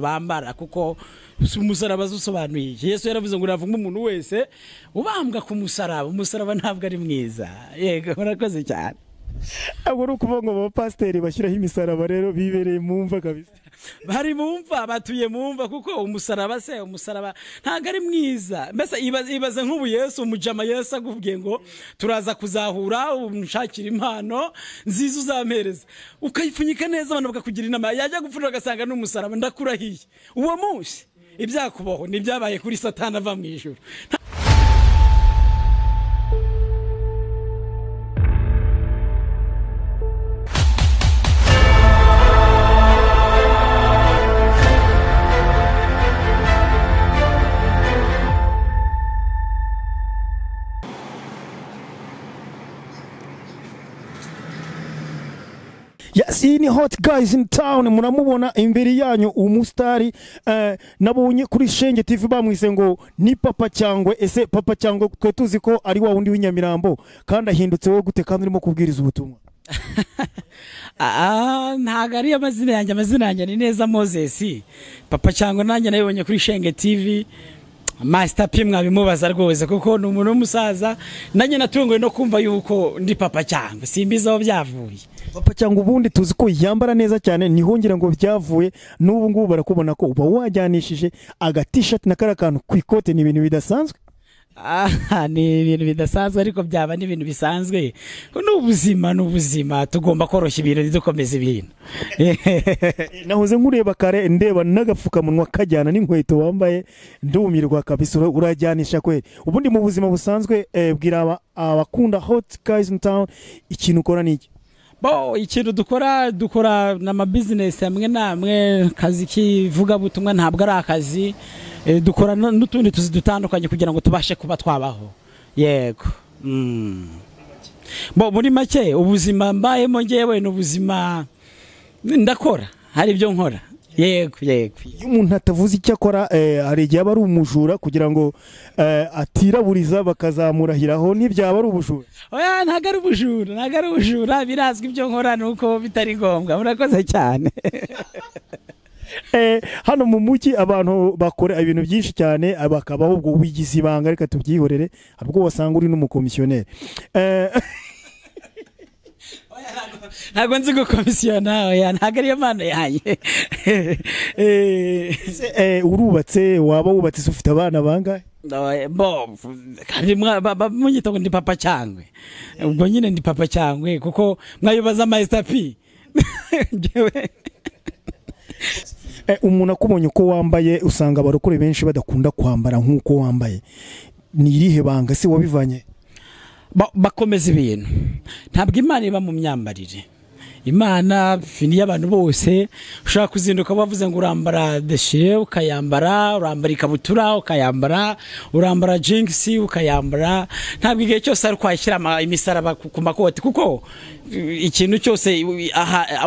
bambara kuko umusaraba usobanuye Yesu yaravuze ngo uravuga umuntu wese ubambwa ku umusaraba ntabwo ari mwiza. Yego murakoze cyane. Agora ukuvuga ngo abapasiteri bashyiraho imisaraba rero bibereye mumva kabisa. Bari mumva batuye mumva kuko umusaraba ntago ari mwiza. Mbese ibaze nk'ubu Yesu umujama Yesu agubwiye ngo turaza kuzahura umushakira impano nziza uzampereza ukayipfunyika neza abantu bakakugira inama yajya gupfura agasanga n'umusaraba ndakurahiye uwo munsi ibyakubaho nibyabaye kuri Satani ava mu ijuru. Yes, ni hot guys in town. Muramubona imbere yanyu umusitari nabonye kuri Shenge TV bamwise ngo ni Papa Cyangwe. Ese Papa Cyangwe twe tuzi ko ari wa wundi w'inyamirambo kandi ahindutse wo gute kandi urimo kubwiriza ubutumwa? Ntago ari amazina yanjye ni neza Moses. Papa Cyangwe nanjye nabibonye kuri Shenge TV. Master P mwabimubaza rwose kuko ni umuntu w'umusaza nanjye natunguwe no kumva yuko ndi Papa Cyangwe simbiza aho byavuye. Papa Cyangwe ubundi tuzi ko yambara neza cyane nihongera ngo byavuye n'ubu ngubu barakubona ko uba wajyanishije aga t-shirt na karakantu ku ikote ni ibintu bidasanzwe. Ni ibintu bidasanzwe ariko byaba ni ibintu bisanzwe. N'ubuzima tugomba koroshya ibintu dukomeza ibintu. Nahoze nkureba kare ndeba n'agapfukamunwa kajyana n'inkweto wambaye ndumirwa kabisa urajyanisha kweli. Ubundi mu buzima busanzwe bwira abakunda hot guys in town ikintu ukora niki? Ikintu dukora n'ama business amwe namwe kazi kivuga butumwa ntabwo ari akazi. Dukora n'utundi tuzi dutandukanye kugira ngo tubashe kuba twabaho. Yego. Muri make ubuzima mbayemo ngewe n'ubuzima ndakora hari ibyo nkora. Yego. Iyo umuntu atavuze icyo akora hari igihe aba ari umujura kugira ngo atiraburiza bakazamurahiraho ntibyaba ari ubujura. Oya ntago ari ubujura birazwi ibyo nkora nuko bitari ngombwa. Murakoze cyane. Hano mu muki abantu bakora ibintu byinshi cyane bakabaho ubwo wigize ibanga reka tubyihorere ahubwo wasanga uri n'umukomisiyoneri. Ntago nzi gukomisiona oya ntago ari imana yanjye. Urubatse waba wubatse ufite abana bangahe? Kandi munyita ngo ndi Papa Cyangwe. Ubwo nyine ndi Papa Cyangwe kuko mwabibaza Master P. Umuntu akubonye uko wambaye usanga abarokore benshi badakunda kwambara nk'uko wambaye. Ni irihe banga se wabivanye? Bakomeza ibintu. Ntabwo Imana iba mu myambarire. Imana fini y'abantu bose ushaka kuzinduka bavuze ngo urambara deshire ukayambara, urambara ikabutura ukayambara, urambara jeans ukayambara. Ntabwo igihe cyose ari kwashyira imisaraba ku makoti kuko ikintu cyose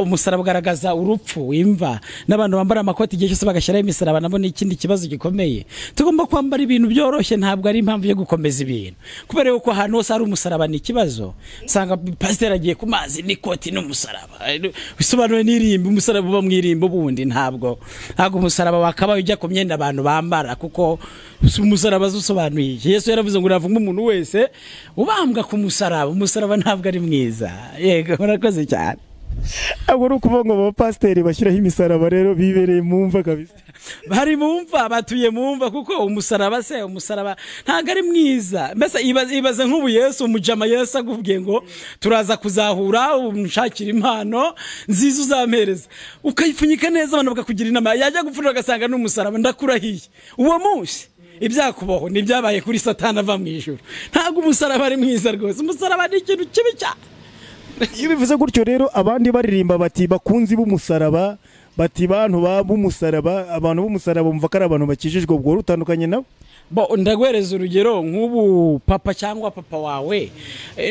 umusaraba ugaragaza urupfu imva n'abantu bambara amakoti igihe cyose bagashyiraho imisaraba nabo ni ikindi kibazo gikomeye. Tugomba kwambara ibintu byoroshye ntabwo ari impamvu yo gukomeza ibintu kubera yuko ahantu hose ari umusaraba ni ikibazo. Sanga pasiteri agiye ku mazi n'ikoti n'umusaraba bisobanuye n'irimbi umusaraba uba mwirimbo bundi ntabwo umusaraba wakaba ujya ku myenda abantu bambara kuko umusaraba usobanuye Yesu yaravuze ngo uravuga umuntu wese ubambwa ku umusaraba ntabwo ari mwiza. Yego murakoze cyane. Agora ukuvuga ngo abapasiteri bashyiraho imisaraba rero bibereye mumva kabisa. Bari mumva batuye mumva kuko umusaraba ntago ari mwiza. Mbese ibaze nk'ubu Yesu umujama Yesu agubwiye ngo turaza kuzahura umushakira impano nziza uzampereza ukayipfunyika neza abantu bakakugira inama yajya gupfura agasanga n'umusaraba ndakurahiye uwo munsi ibyakubaho nibyabaye kuri Satani ava mu ijuru. Ntago umusaraba ari mwiza rwose. Umusaraba ni ikintu kibi cyane. Iyo bivuze gutyo rero abandi baririmba bati bakunzi b'umusaraba bati bantu b'umusaraba abantu b'umusaraba umva ko ari abantu bakijijwe ubwo rutandukanye nabo. Ndagwereza urugero nk'ubu Papa cyangwa papa wawe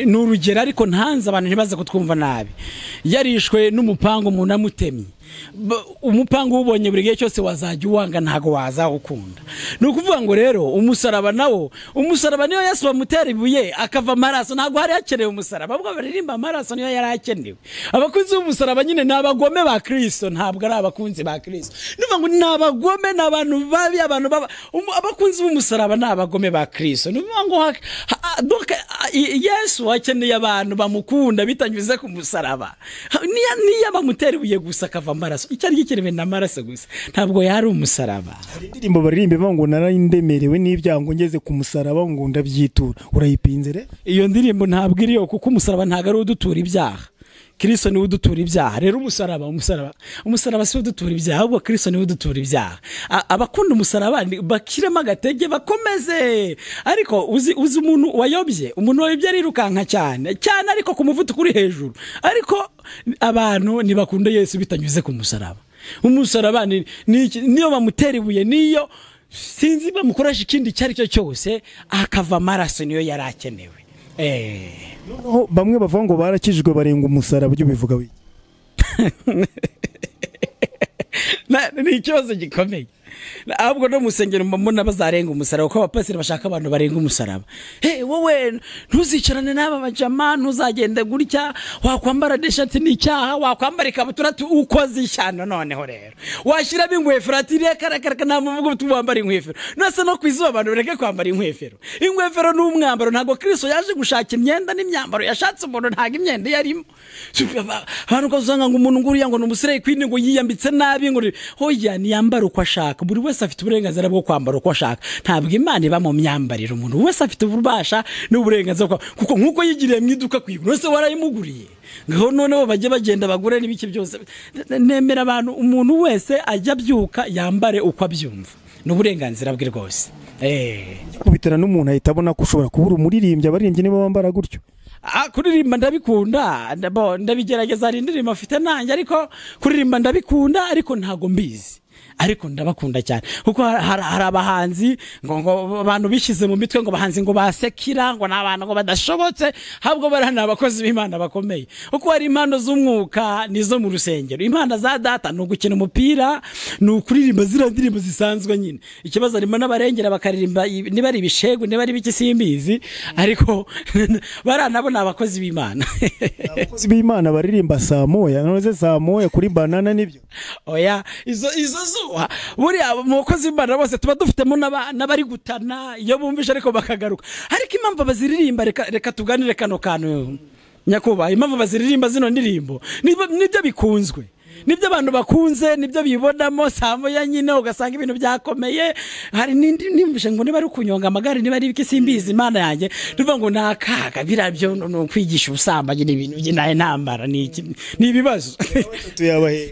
n'urugero ariko ntanze abantu ntibaze kutwumva nabi. Yarishwe n'umupango umuntu amutemye umupanga ubonye buri gihe cyose wazajya uwanga ntago wazawukunda. Ni ukuvuga ngo rero umusaraba niyo Yesu bamutera ibuye akava amaraso, ntago hari hakenewe umusaraba, ahubwo baririmba amaraso niyo yari akenewe. Abakunzi b'umusaraba nyine ni abagome ba Kristo, ntabwo ari abakunzi ba Kristo. Nuvuga ngo ni abagome, ni abantu babi, abakunzi b'umusaraba ni abagome ba Kristo. Nuvuga ngo Yesu akeneye abantu bamukunda bitanyuze ku musaraba. Niyo bamutera ibuye gusa akava amaraso, icyari gikenewe na amaraso gusa, ntabwo yari umusaraba. Hari indirimbo baririmba ngo narindemerewe n'ibyaha ngo ngeze ku musaraba ngo ndabyitura, urayipinze re? Iyo ndirimbo ntabwo iriyo, kuko umusaraba ntabwo ari udutura ibyaha. Kristo niwe udutura ibyaha. Rero umusaraba si udutura ibyaha, ahubwo Kristo niwe udutura ibyaha. Abakunda umusaraba bakirema agatege bakomeze. Ariko uzi umuntu wayobye arirukanka cyane ariko ku muvuduko uri hejuru. Ariko abantu ntibakunda Yesu bitanyuze ku musaraba. Umusaraba niyo bamutera ibuye, niyo sinzi bamukoresha ikindi cyari cyo cyose akava amaraso, niyo yari akenewe. Noneho bamwe bavuga ngo barakijijwe barenga umusaraba, byo bivuga we? Ni ikibazo gikomeye. Ahubwo no musengero mbona bazarenga umusaraba, kuko abapasiri bashaka abantu barenga umusaraba. Wowe ntuzicarane n'aba bajama, ntuzagende gutya, wakwambara deshati n'icyaha, wakwambara ikabutura ukoze ishyano. Noneho rero washyiramo ingwefero ati reka namuvuga tubambara ingwefero. Nase no kwizuba abantu bareke kwambara ingwefero. Ingwefero ni umwambaro, ntago Kristo yaje gushaka imyenda n'imyambaro, yashatse umuntu ntago imyenda yarimo. Abantu kozanga ngo umuntu nguriya ngo numusire kwini ngo yiyambitse nabi ngo hoya niyambara uko ashaka. Buri wese afite uburenganzira bwo kwambara uko ashaka, ntabwo Imana iba mu myambarire. Umuntu wese afite ububasha n'uburenganzira kuko nkuko yigiriye mu iduka kwigura wese warayimuguriye, ngaho noneho bajye bagenda bagure n'ibiki byose. Nemera abantu, umuntu wese ajya byuka yambare uko abyumva, n'uburenganzira bwe rwose. Kubitera n'umuntu ahita abona ko ushobora kubura umuririmbyi, abaririmbyi nibo bambara gutyo. Kuririmba ndabikunda, ndabigerageza, hari indirimbo afite nanjye, ariko kuririmba ndabikunda, ariko ntago mbizi. Ariko ndabakunda cyane kuko hari abahanzi ngo abantu bishize mu mitwe ngo bahanzi ngo basekira ngo nabantu ngo badashobotse, ahubwo barana abakozi b'Imana bakomeye. Kuko hari impano z'umwuka nizo mu rusengero, impano za data no gukina umupira, no kuririmba zira ndirimbo zisanzwe nyine. Ikibazo arimo n'abarengera bakaririmba niba ari ibishego, niba ari biki simbizi, ariko barana bo nabakozi b'Imana. Abakozi b'Imana baririmba saa moya, noze saa moya kuri banana nibyo. Oya, izo buriya umukozi w'Imana bose tuba dufitemo n'abari gutana iyo bumvisha ariko bakagaruka. Ariko impamvu baziririmba, reka tuganire kano kantu nyakuba, impamvu baziririmba zino ndirimbo nibyo bikunzwe, nibyo abantu bakunze, nibyo bibonamo samo ya nyine, ugasanga ibintu byakomeye. Hari nimvishe ngo niba ari kunyonga amagare, niba ari ibiki simbizi, Imana yanjye tuvuga ngo nakaga birabyo no kwigisha ubusambanyi n'ibintu by'inaye ntambara ni ibibazo.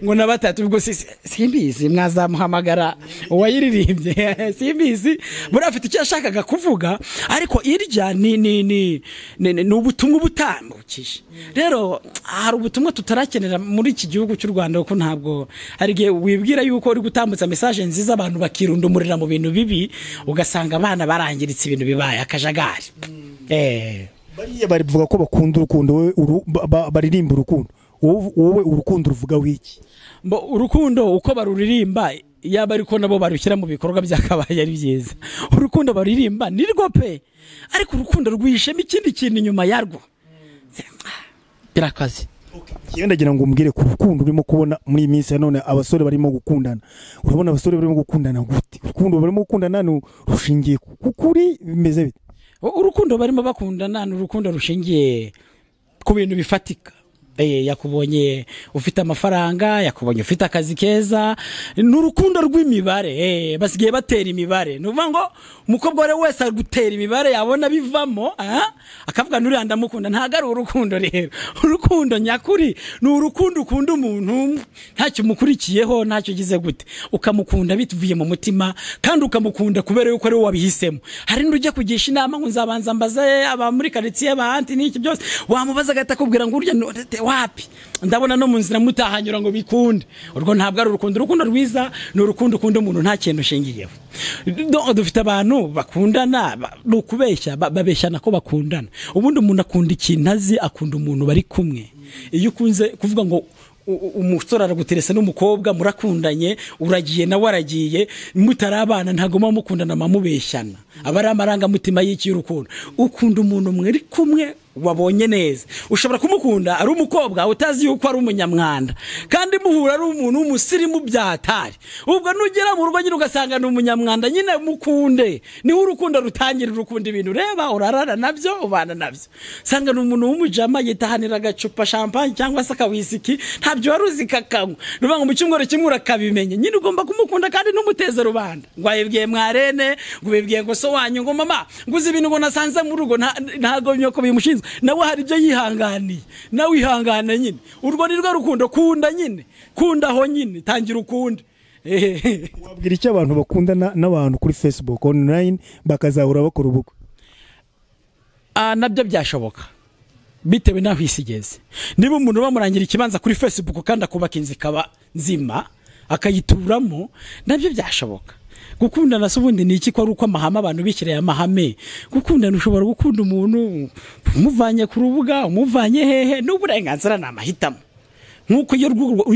Ngo na batatu ubwo simbizi, mwazamuhamagara uwayiririmbye simbizi, buri afite icyo ashakaga kuvuga, ariko irya ni ubutumwa butambukije. Rero hari ubutumwa tutarakenera muri iki gihugu cy'u Rwanda, kuko ntabwo hari gihe wibwira yuko uri gutambutsa message nziza abantu bakirundumurira mu bintu bibi, ugasanga abana barangiritse ibintu bibaye akajagari. Bariye barivuga ko bakunda urukundo, baririmba urukundo. Wowe urukundo ruvuga wiki? Urukundo uko baruririmba yaba ariko nabo barushyira mu bikorwa byakabaye ari byiza. Urukundo baririmba ni rwo pe, ariko urukundo rwishema ikindi kintu nyuma yarwo birakaze. Ndagira ngo umbwire ku rukundo urimo kubona muri iyi minsi ya none, abasore barimo gukundana. Urabona abasore barimo gukundana gute? Urukundo barimo gukundana rushingiye kuri bimeze bite? Urukundo barimo bakundana ni urukundo rushingiye ku bintu bifatika. Yakubonye ufite amafaranga, yakubonye ufite akazi keza, n'urukundo rw'imibare. Basigaye batera imibare, nuvuga ngo umukobwa wese agutera imibare yabona bivamo, akavuga nuri ndamukunda. Ntago ari urukundo rero. Urukundo nyakuri ni urukundo ukunda umuntu ntacyo mukurikiyeho, ntacyo gize gute, ukamukunda bituvuye mu mutima, kandi ukamukunda kubera yuko ari we wabihisemo. Hari n'ujya kugisha inama ngo nzabanza mbaze aba muri quartier bahanti n'iki byose, wamubaza agata kubwira ngo urya wapi, ndabona no mu nzira mutahanyura ngo bikunde. Urwo ntabwo ari urukundo. Urukundo rwiza ni urukundo ukunda umuntu nta kintu ushingiyeho. Dufite abantu bakundana n'ukubeshya, babeshyana ko bakundana. Ubundi umuntu akunda ikintu azi, akunda umuntu bari kumwe. Iyo ukunze kuvuga ngo umusore araguterese n'umukobwa murakundanye uragiye nawe aragiye mutarabana ntago mukundana mamubeshyana aba ari amarangamutima y'urukundo ukunda umuntu mwari kumwe wabonye neza ushobora kumukunda ari umukobwa utazi yuko ari umunyamwanda kandi muhura ari umuntu w'umusirimu byatari ubwo nugera mu rugo nyine ugasanga ni umunyamwanda nyine mukunde niho urukundo rutangira urukundo ibintu reba urarara nabyo ubana nabyo sanga ni umuntu w'umujama yitahanira agacupa champagne cyangwa se akawisiki ntabyo waruzi kakanywa rubango mu cyumweru kimwe urakabimenye nyine ugomba kumukunda kandi n'umuteze rubanda ngo ayibwiye mwarene ngo bibwiye ngo so wanyu ngo mama nguzi ibintu ngo nasanze mu rugo ntago nyoko bimushinzwe nawe hari ibyo yihanganiye nawe ihangana nyine urwo ni rwo rukundo kunda nyine kunda aho nyine tangira ukunde wabwira icyo abantu bakundana n'abantu kuri Facebook online bakazahura bakora ubukwe nabyo byashoboka bitewe naho isigeze niba umuntu bamurangira ikibanza kuri Facebook kandi akubaka inzu ikaba nzima akayituramo nabyo byashoboka gukundana se ubundi ni iki ko ari uko amahame abantu bikireye amahame gukundana ushobora gukunda umuntu umuvanye ku rubuga umuvanye hehe n'uburenganzira n'amahitamo nkuko iyo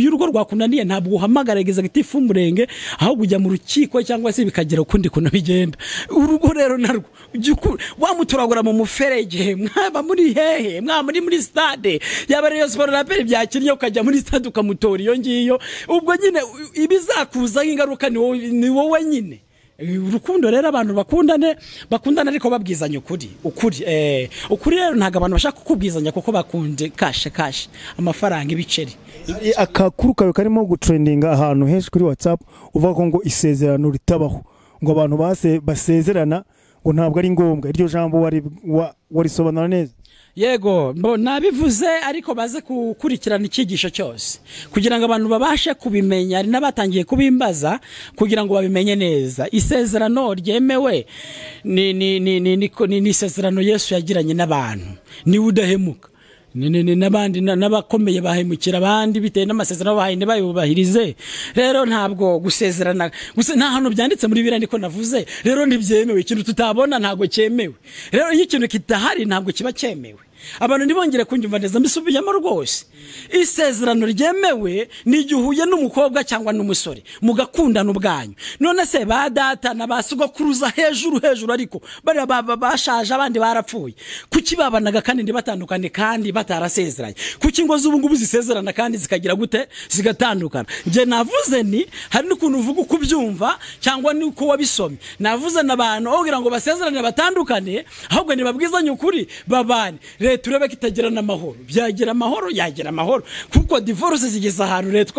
urugo rwakunaniye ntabwo uhamagarageza gitifu umurenge aho kujya mu rukiko cyangwa se bikagera ukundi kuno bigenda urugo rero narwo wamuturagura mu muferege mwaba muri hehe mwaba muri stade yaba Rayon Sport na Peri byakinnye ukajya muri stade ukamutora iyo ngiyo ubwo nyine ibizakuza ingaruka ni wowe nyine urukundo rero abantu bakundana ariko babwizanya ukuri rero ntago abantu bashaka kukubwizanya kuko bakunde kashe amafaranga ibiceri akakuru kawe karimo gutrendinga ahantu henshi kuri WhatsApp uvuga ngo isezerano ritabaho ngo abantu basezerana ngo ntabwo ari ngombwa iryo jambo warisobanura neza yego nabivuze ariko baze kukurikirana ikigisho cyose kugira ngo abantu babashe kubimenya ari nabatangiye kubimbaza kugira ngo babimenye neza isezerano ryemewe ni isezerano Yesu yagiranye n'abantu ni udahemuka n'abandi n'abakomeye bahemukira abandi bitewe n'amasezerano bahinde bayubahirize rero ntabwo gusezerana gusa nta hano byanditse muri Bibiliya niko navuze rero ntibyemewe ikintu tutabona ntabwo cyemewe rero iyo ikintu kitahari ntabwo kiba cyemewe abantu ntibongere kunyumva neza mbisubiyemo rwose isezerano ryemewe ni igihe uhuye n'umukobwa cyangwa n'umusore mugakundana ubwanyu none se ba data n'abasugokuruza hejuru ariko bari bashaje abandi barapfuye kuki babanaga kandi ndibatandukane kandi batarasezeranye kuki ngo z'ubu ngubu zisezerana kandi zikagira gute zigatandukana nje navuze ni hari n'ukuntu uvuga kubyumva cyangwa nuko wabisomye navuze n'abantu ogira ngo basezerane batandukane ahubwo nibabwizanye ukuri babane turebe kitagirana amahoro byagira amahoro yagira amahoro kuko divorce zigeze ahantu leta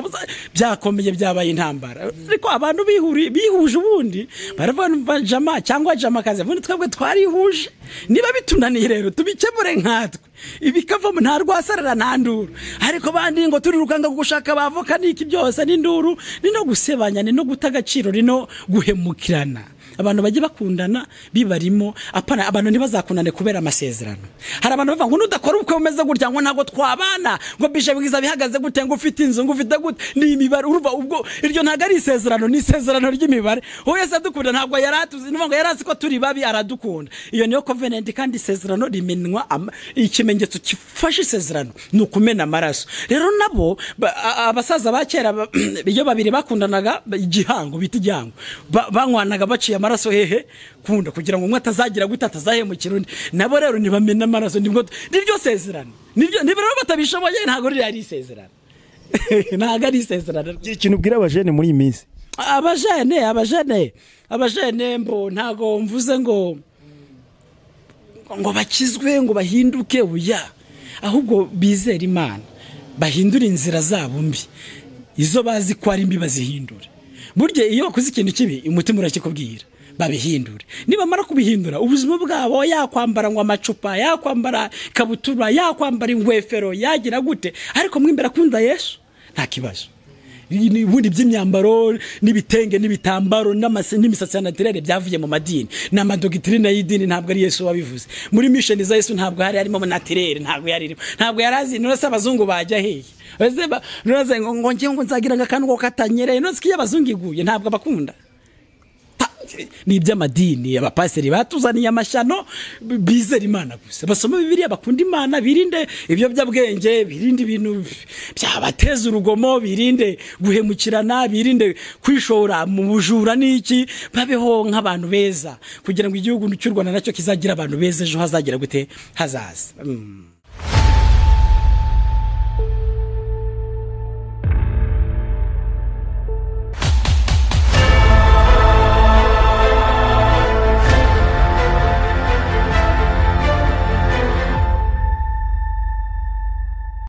byakomeye byabaye intambara ariko abantu bihuje ubundi baravuga jama cyangwa jama kaze ubundi twebwe twarihuje niba bitunaniye rero tubikemure nkatwe ibikavamo nta rwasarara nta nduru ariko bandi ngo turirukanga gushaka abavoka niki byose n'induru ni no gusebanya ni no gutagaciro rino guhemukirana abantu baje bakundana bibarimo apana abantu ntibazakundane kubera amasezerano hari abantu bavuga ngo nudakora ubukwe bumeze gutya ngo ntago twabana ngo bishe bwiza bihagaze gute ngo ufite inzu ngo ufite gute ni imibare urumva ubwo iryo ntago ari isezerano ni isezerano ry'imibare wese adukunda ntabwo yaratuzi ngo yarazi ko turi babi aradukunda iyo niyo covenant kandi isezerano rimenwa ikimenyetso kifashe isezerano nukumena amaraso rero nabo abasaza ba kera iyo babiri bakundanaga igihango bita igihango banywanaga baciye amaraso hehe kunda kugira ngo umwe atazagira gute atazahemukira undi nabo rero nibamena amaraso niryo sezerano nibyo rero batabishoboye ntago ari isezerano ntago ari isezerano ikintu ubwira abajene muri iyi minsi abajene mbo ntago mvuze ngo bakizwe ngo bahinduke uya ahubwo bizera Imana bahindura inzira zabo mbi izo bazi ko ari mbi bazihindura burya iyo bakoze ikintu kibi umutima urakikubwira babihindure niba mara kubihindura ubuzima bwabo yakwambara ngo amacupa yakwambara kabutura yakwambara ingwefero yagira gute ariko mwimbera kunda Yesu nta kibazo ubundi by'imyambaro n'ibitenge n'ibitambaro n'imisatsi ya naturelle byavuye mu madini n'amadogtrine y'idini ntabwo ari Yesu wabivuze muri mission za Yesu ntabwo hari harimo naturelle ntabwo yarazi none se abazungu bajya hehe none ngo nzagira ngo akantu ko katanyereye none se y'abazungu iguye ntabwo abakunda ni iby'amadini abapasiteri batuzaniye amashyano bizera Imana gusa basoma Bibiliya bakunda Imana birinde ibiyobyabwenge birinde ibintu byabateza urugomo birinde guhemukirana birinde kwishora mu bujura n'iki babeho nk'abantu beza kugira ngo igihugu cy'u Rwanda nacyo kizagira abantu beza ejo hazagira gute hazaza